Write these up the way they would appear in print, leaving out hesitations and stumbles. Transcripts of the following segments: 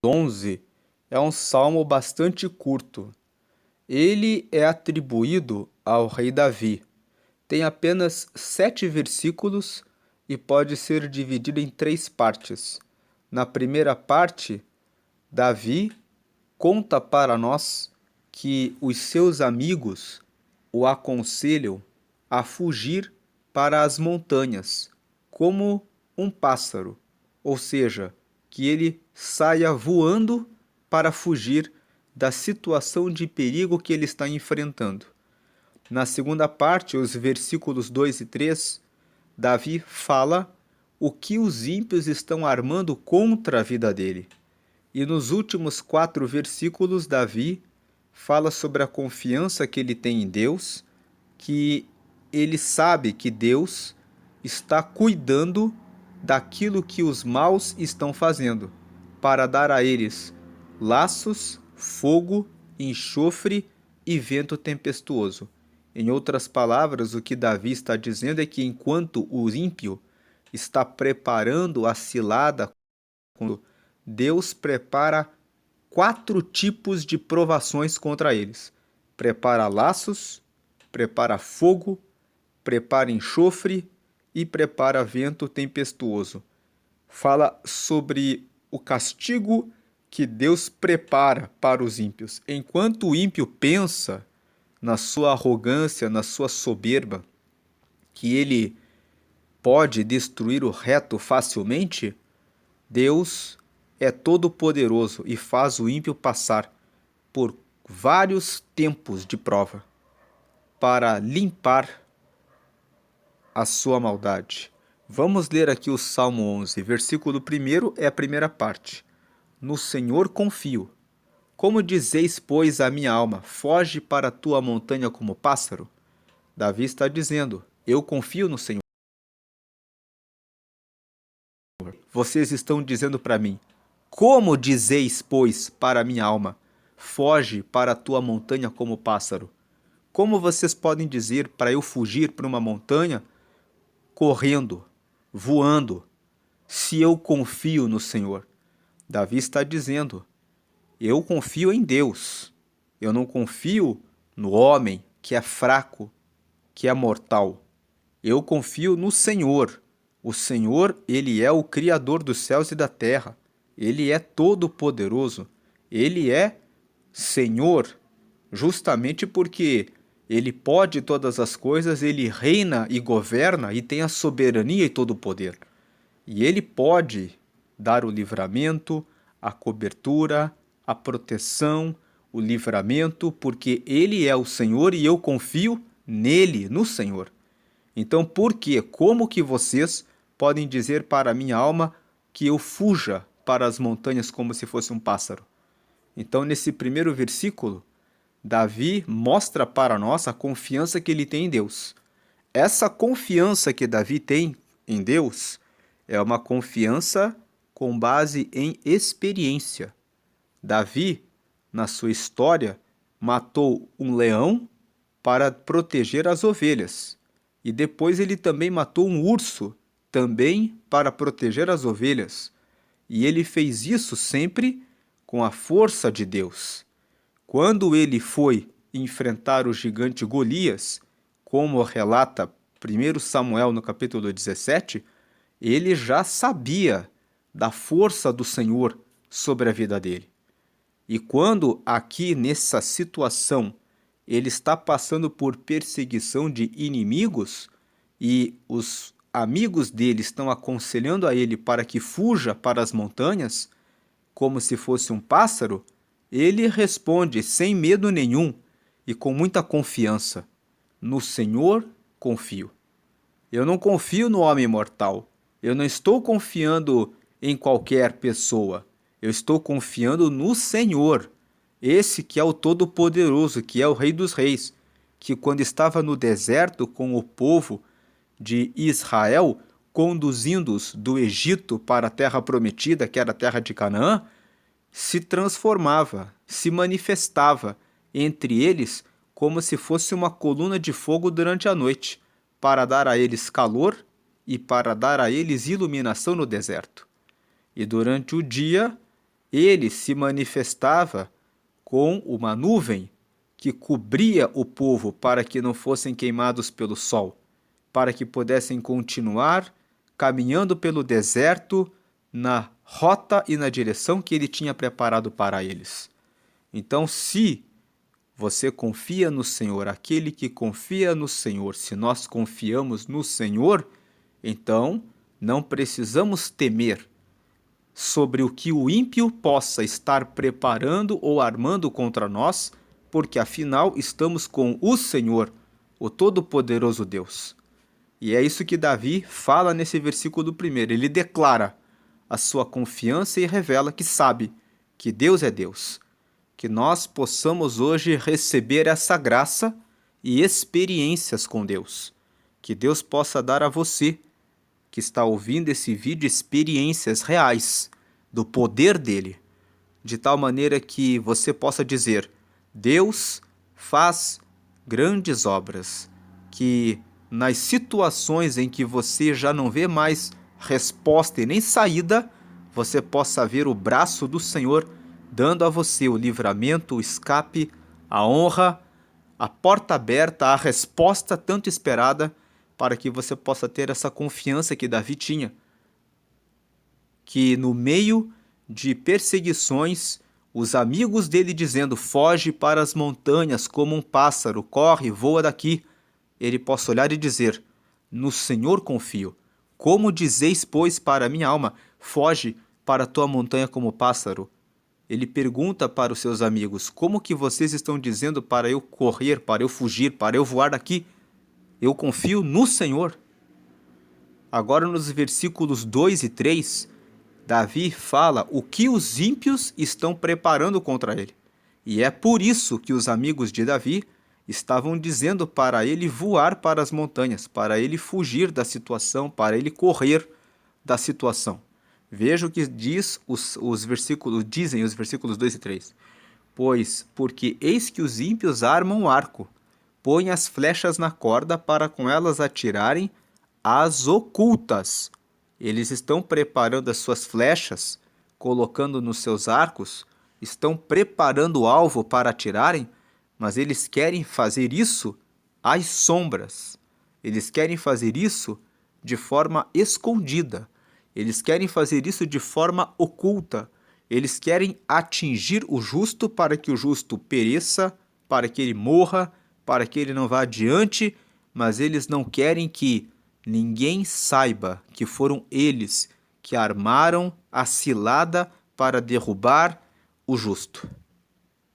11 é um salmo bastante curto. Ele é atribuído ao rei Davi. Tem apenas 7 versículos e pode ser dividido em 3 partes. Na primeira parte, Davi conta para nós que os seus amigos o aconselham a fugir para as montanhas, como um pássaro, ou seja, que ele saia voando para fugir da situação de perigo que ele está enfrentando. Na segunda parte, os versículos 2 e 3, Davi fala o que os ímpios estão armando contra a vida dele. E nos últimos 4 versículos, Davi fala sobre a confiança que ele tem em Deus, que ele sabe que Deus está cuidando daquilo que os maus estão fazendo, para dar a eles laços, fogo, enxofre e vento tempestuoso. Em outras palavras, o que Davi está dizendo é que enquanto o ímpio está preparando a cilada, Deus prepara 4 tipos de provações contra eles. Prepara laços, prepara fogo, prepara enxofre e prepara vento tempestuoso. Fala sobre o castigo que Deus prepara para os ímpios. Enquanto o ímpio pensa na sua arrogância, na sua soberba, que ele pode destruir o reto facilmente, Deus é todo-poderoso e faz o ímpio passar por vários tempos de prova para limpar a sua maldade. Vamos ler aqui o Salmo 11, versículo 1 é a primeira parte. No Senhor confio. Como dizeis, pois, a minha alma, foge para a tua montanha como pássaro? Davi está dizendo, eu confio no Senhor. Vocês estão dizendo para mim, como dizeis, pois, para a minha alma, foge para a tua montanha como pássaro? Como vocês podem dizer para eu fugir para uma montanha correndo, voando, se eu confio no Senhor? Davi está dizendo, eu confio em Deus. Eu não confio no homem que é fraco, que é mortal. Eu confio no Senhor. O Senhor, ele é o Criador dos céus e da terra. Ele é todo-poderoso. Ele é Senhor, justamente porque ele pode todas as coisas, ele reina e governa e tem a soberania e todo o poder. E ele pode dar o livramento, a cobertura, a proteção, o livramento, porque ele é o Senhor e eu confio nele, no Senhor. Então, por quê? Como que vocês podem dizer para a minha alma que eu fuja para as montanhas como se fosse um pássaro? Então, nesse primeiro versículo, Davi mostra para nós a confiança que ele tem em Deus. Essa confiança que Davi tem em Deus é uma confiança com base em experiência. Davi, na sua história, matou um leão para proteger as ovelhas. E depois ele também matou um urso, também para proteger as ovelhas. E ele fez isso sempre com a força de Deus. Quando ele foi enfrentar o gigante Golias, como relata 1 Samuel no capítulo 17, ele já sabia da força do Senhor sobre a vida dele. E quando aqui nessa situação ele está passando por perseguição de inimigos e os amigos dele estão aconselhando a ele para que fuja para as montanhas, como se fosse um pássaro, ele responde sem medo nenhum e com muita confiança: no Senhor confio. Eu não confio no homem mortal. Eu não estou confiando em qualquer pessoa. Eu estou confiando no Senhor, esse que é o Todo-Poderoso, que é o Rei dos Reis, que quando estava no deserto com o povo de Israel, conduzindo-os do Egito para a terra prometida, que era a terra de Canaã, se transformava, se manifestava entre eles como se fosse uma coluna de fogo durante a noite, para dar a eles calor e para dar a eles iluminação no deserto. E durante o dia, Ele se manifestava com uma nuvem que cobria o povo para que não fossem queimados pelo sol, para que pudessem continuar caminhando pelo deserto na rota e na direção que ele tinha preparado para eles. Então, se você confia no Senhor, aquele que confia no Senhor, se nós confiamos no Senhor, então não precisamos temer sobre o que o ímpio possa estar preparando ou armando contra nós, porque afinal estamos com o Senhor, o Todo-Poderoso Deus. E é isso que Davi fala nesse versículo primeiro. Ele declara a sua confiança e revela que sabe que Deus é Deus. Que nós possamos hoje receber essa graça e experiências com Deus. Que Deus possa dar a você, que está ouvindo esse vídeo, experiências reais do poder dele, de tal maneira que você possa dizer: Deus faz grandes obras, que nas situações em que você já não vê mais resposta e nem saída, você possa ver o braço do Senhor dando a você o livramento, o escape, a honra, a porta aberta, a resposta tanto esperada, para que você possa ter essa confiança que Davi tinha, que no meio de perseguições, os amigos dele dizendo: foge para as montanhas como um pássaro, corre, voa daqui, ele possa olhar e dizer: no Senhor confio. Como dizeis, pois, para minha alma, foge para a tua montanha como pássaro? Ele pergunta para os seus amigos: como que vocês estão dizendo para eu correr, para eu fugir, para eu voar daqui? Eu confio no Senhor. Agora nos versículos 2 e 3, Davi fala o que os ímpios estão preparando contra ele. E é por isso que os amigos de Davi estavam dizendo para ele voar para as montanhas, para ele fugir da situação, para ele correr da situação. Veja o que diz dizem os versículos 2 e 3. Porque eis que os ímpios armam o arco, põem as flechas na corda para com elas atirarem as ocultas. Eles estão preparando as suas flechas, colocando nos seus arcos, estão preparando o alvo para atirarem, mas eles querem fazer isso às sombras. Eles querem fazer isso de forma escondida. Eles querem fazer isso de forma oculta. Eles querem atingir o justo para que o justo pereça, para que ele morra, para que ele não vá adiante, mas eles não querem que ninguém saiba que foram eles que armaram a cilada para derrubar o justo.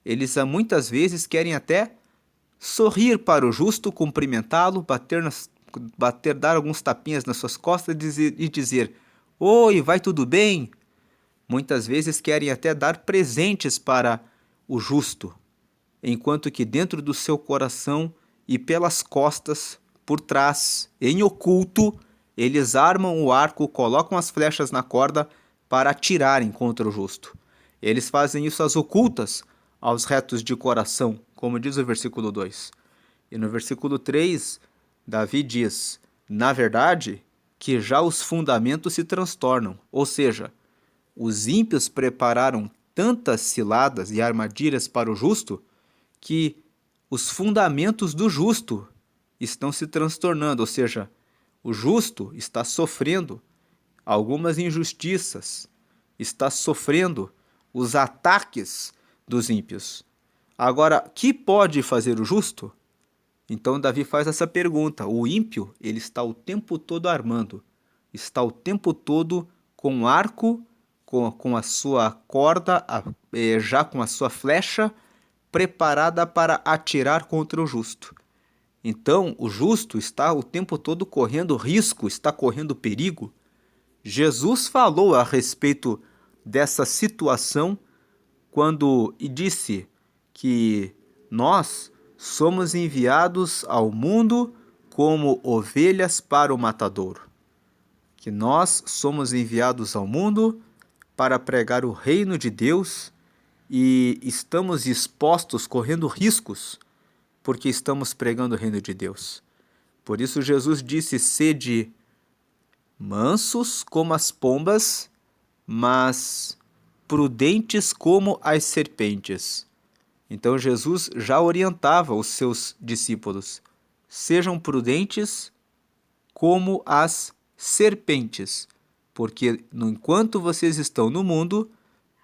Eles muitas vezes querem até sorrir para o justo, cumprimentá-lo, dar alguns tapinhas nas suas costas e dizer: oi, vai tudo bem? Muitas vezes querem até dar presentes para o justo, enquanto que dentro do seu coração e pelas costas, por trás, em oculto, eles armam o arco, colocam as flechas na corda para atirarem contra o justo. Eles fazem isso às ocultas, aos retos de coração, como diz o versículo 2. E no versículo 3, Davi diz: na verdade, que já os fundamentos se transtornam, ou seja, os ímpios prepararam tantas ciladas e armadilhas para o justo que os fundamentos do justo estão se transtornando, ou seja, o justo está sofrendo algumas injustiças, está sofrendo os ataques dos ímpios. Agora, que pode fazer o justo? Então Davi faz essa pergunta. O ímpio, ele está o tempo todo armando, está o tempo todo com arco, com a sua corda, já com a sua flecha, preparada para atirar contra o justo. Então, o justo está o tempo todo correndo risco, está correndo perigo. Jesus falou a respeito dessa situação quando disse que nós somos enviados ao mundo como ovelhas para o matadouro. Que nós somos enviados ao mundo para pregar o reino de Deus e estamos expostos, correndo riscos, porque estamos pregando o reino de Deus. Por isso Jesus disse: sede mansos como as pombas, mas prudentes como as serpentes. Então Jesus já orientava os seus discípulos: sejam prudentes como as serpentes, porque enquanto vocês estão no mundo,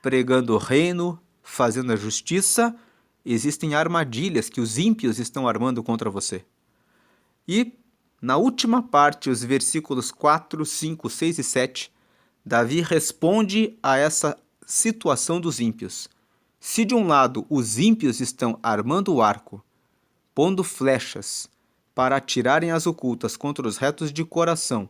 pregando o reino, fazendo a justiça, existem armadilhas que os ímpios estão armando contra você. E, na última parte, os versículos 4, 5, 6 e 7, Davi responde a essa situação dos ímpios. Se de um lado os ímpios estão armando o arco, pondo flechas para atirarem as ocultas contra os retos de coração,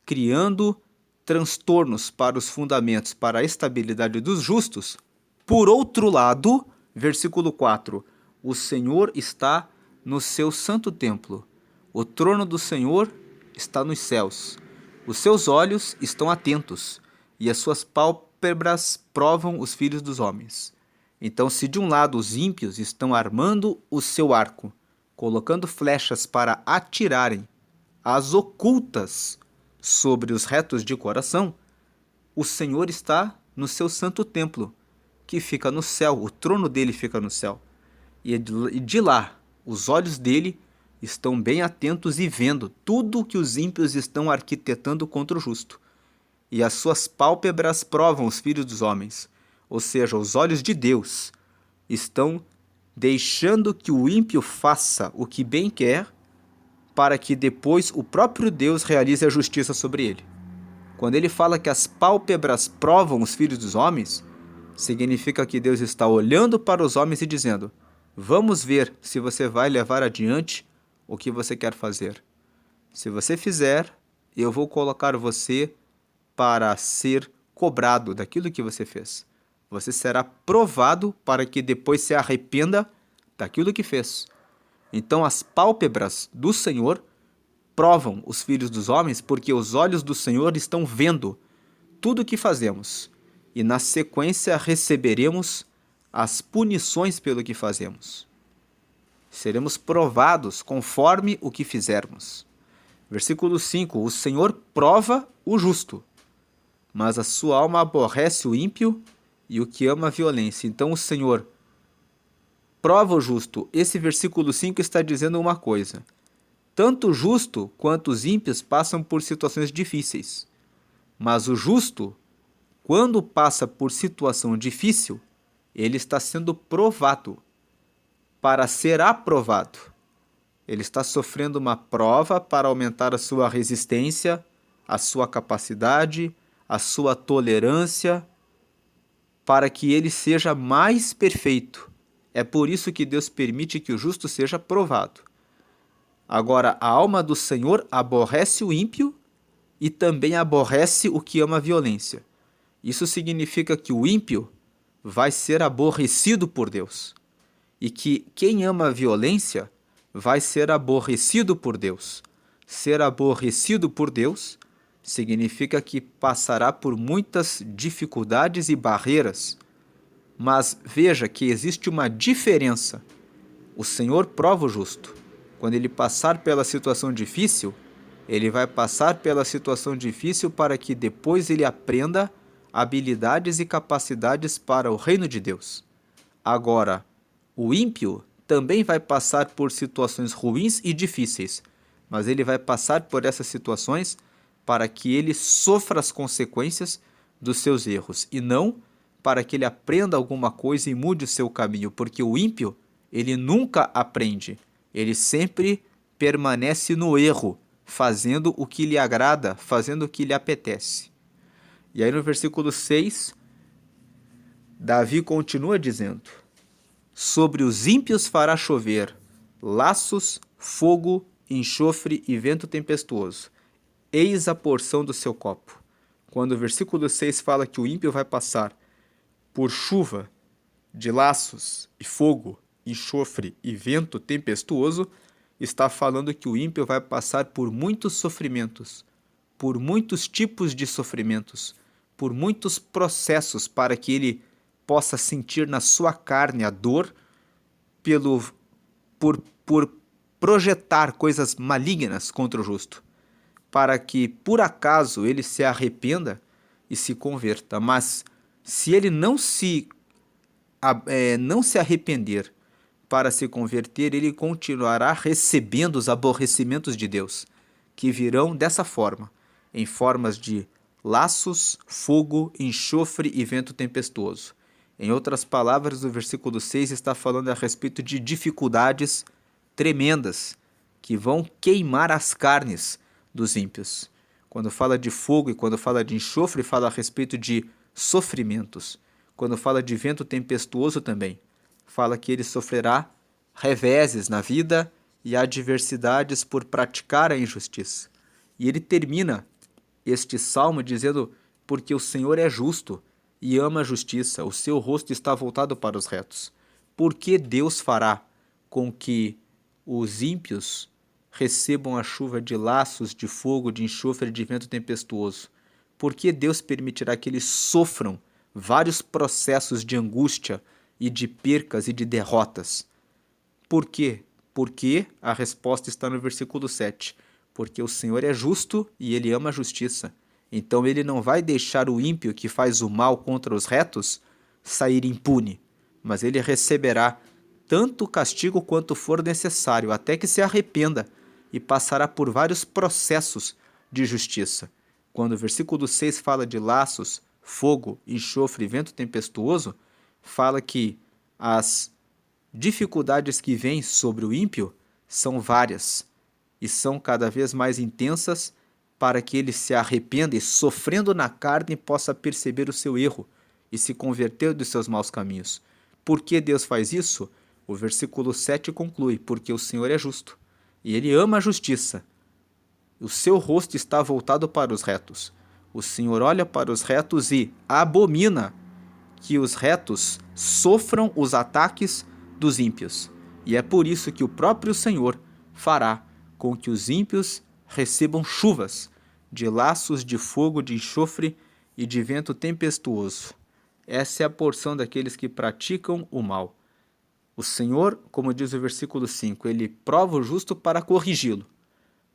criando transtornos para os fundamentos, para a estabilidade dos justos, por outro lado, versículo 4, o Senhor está no seu santo templo. O trono do Senhor está nos céus. Os seus olhos estão atentos e as suas pálpebras provam os filhos dos homens. Então, se de um lado os ímpios estão armando o seu arco, colocando flechas para atirarem as ocultas sobre os retos de coração, o Senhor está no seu santo templo, que fica no céu, o trono dele fica no céu. E de lá, os olhos dele estão bem atentos e vendo tudo que os ímpios estão arquitetando contra o justo. E as suas pálpebras provam os filhos dos homens, ou seja, os olhos de Deus estão deixando que o ímpio faça o que bem quer, para que depois o próprio Deus realize a justiça sobre ele. Quando ele fala que as pálpebras provam os filhos dos homens, significa que Deus está olhando para os homens e dizendo: vamos ver se você vai levar adiante o que você quer fazer. Se você fizer, eu vou colocar você para ser cobrado daquilo que você fez. Você será provado para que depois se arrependa daquilo que fez. Então as pálpebras do Senhor provam os filhos dos homens, porque os olhos do Senhor estão vendo tudo o que fazemos. E na sequência receberemos as punições pelo que fazemos. Seremos provados conforme o que fizermos. Versículo 5. O Senhor prova o justo, mas a sua alma aborrece o ímpio e o que ama a violência. Então o Senhor prova o justo. Esse versículo 5 está dizendo uma coisa: tanto o justo quanto os ímpios passam por situações difíceis. Mas o justo, quando passa por situação difícil, ele está sendo provado para ser aprovado. Ele está sofrendo uma prova para aumentar a sua resistência, a sua capacidade, a sua tolerância, para que ele seja mais perfeito. É por isso que Deus permite que o justo seja provado. Agora, a alma do Senhor aborrece o ímpio e também aborrece o que ama a violência. Isso significa que o ímpio vai ser aborrecido por Deus e que quem ama a violência vai ser aborrecido por Deus. Ser aborrecido por Deus significa que passará por muitas dificuldades e barreiras. Mas veja que existe uma diferença. O Senhor prova o justo. Quando ele passar pela situação difícil, ele vai passar pela situação difícil para que depois ele aprenda habilidades e capacidades para o reino de Deus. Agora, o ímpio também vai passar por situações ruins e difíceis, mas ele vai passar por essas situações para que ele sofra as consequências dos seus erros, e não para que ele aprenda alguma coisa e mude o seu caminho, porque o ímpio, ele nunca aprende, ele sempre permanece no erro, fazendo o que lhe agrada, fazendo o que lhe apetece. E aí no versículo 6, Davi continua dizendo: sobre os ímpios fará chover laços, fogo, enxofre e vento tempestuoso. Eis a porção do seu copo. Quando o versículo 6 fala que o ímpio vai passar por chuva de laços e fogo, enxofre e vento tempestuoso, está falando que o ímpio vai passar por muitos sofrimentos, por muitos tipos de sofrimentos, por muitos processos para que ele possa sentir na sua carne a dor por projetar coisas malignas contra o justo, para que por acaso ele se arrependa e se converta. Mas Se ele não se arrepender para se converter, ele continuará recebendo os aborrecimentos de Deus, que virão dessa forma, em formas de laços, fogo, enxofre e vento tempestuoso. Em outras palavras, o versículo 6 está falando a respeito de dificuldades tremendas que vão queimar as carnes dos ímpios. Quando fala de fogo e quando fala de enxofre, fala a respeito de sofrimentos. Quando fala de vento tempestuoso também, fala que ele sofrerá reveses na vida e adversidades por praticar a injustiça. E ele termina este salmo dizendo: porque o Senhor é justo e ama a justiça, o seu rosto está voltado para os retos. Porque Deus fará com que os ímpios recebam a chuva de laços, de fogo, de enxofre e de vento tempestuoso? Por que Deus permitirá que eles sofram vários processos de angústia e de percas e de derrotas? Por quê? Porque a resposta está no versículo 7. Porque o Senhor é justo e ele ama a justiça. Então ele não vai deixar o ímpio que faz o mal contra os retos sair impune, mas ele receberá tanto o castigo quanto for necessário, até que se arrependa, e passará por vários processos de justiça. Quando o versículo 6 fala de laços, fogo, enxofre e vento tempestuoso, fala que as dificuldades que vêm sobre o ímpio são várias e são cada vez mais intensas para que ele se arrependa e, sofrendo na carne, possa perceber o seu erro e se converter dos seus maus caminhos. Por que Deus faz isso? O versículo 7 conclui: porque o Senhor é justo e ele ama a justiça. O seu rosto está voltado para os retos. O Senhor olha para os retos e abomina que os retos sofram os ataques dos ímpios. E é por isso que o próprio Senhor fará com que os ímpios recebam chuvas de laços de fogo, de enxofre e de vento tempestuoso. Essa é a porção daqueles que praticam o mal. O Senhor, como diz o versículo 5, ele prova o justo para corrigi-lo,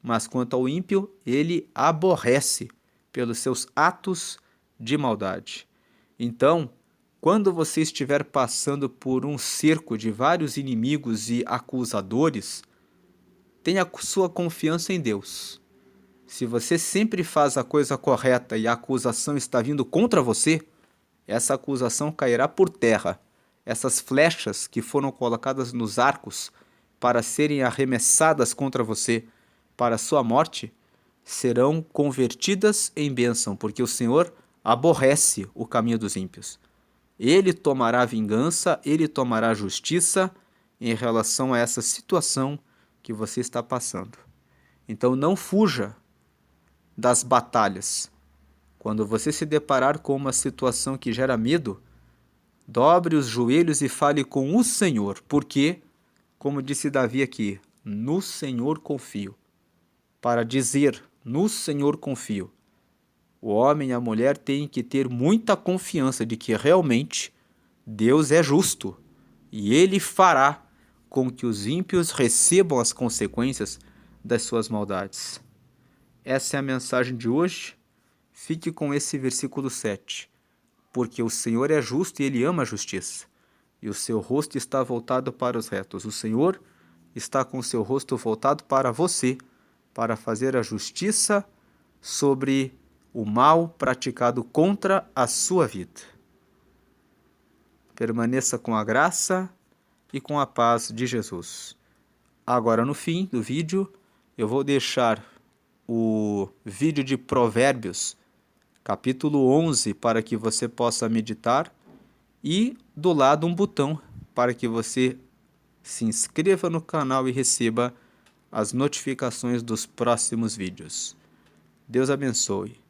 mas quanto ao ímpio, ele aborrece pelos seus atos de maldade. Então, quando você estiver passando por um cerco de vários inimigos e acusadores, tenha sua confiança em Deus. Se você sempre faz a coisa correta e a acusação está vindo contra você, essa acusação cairá por terra. Essas flechas que foram colocadas nos arcos para serem arremessadas contra você para a sua morte, serão convertidas em bênção, porque o Senhor aborrece o caminho dos ímpios. Ele tomará vingança, ele tomará justiça em relação a essa situação que você está passando. Então não fuja das batalhas. Quando você se deparar com uma situação que gera medo, dobre os joelhos e fale com o Senhor, porque, como disse Davi aqui, no Senhor confio. Para dizer, no Senhor confio, o homem e a mulher têm que ter muita confiança de que realmente Deus é justo e Ele fará com que os ímpios recebam as consequências das suas maldades. Essa é a mensagem de hoje. Fique com esse versículo 7. Porque o Senhor é justo e Ele ama a justiça, e o seu rosto está voltado para os retos. O Senhor está com o seu rosto voltado para você, para fazer a justiça sobre o mal praticado contra a sua vida. Permaneça com a graça e com a paz de Jesus. Agora, no fim do vídeo, eu vou deixar o vídeo de Provérbios, capítulo 11, para que você possa meditar, e do lado um botão para que você se inscreva no canal e receba as notificações dos próximos vídeos. Deus abençoe.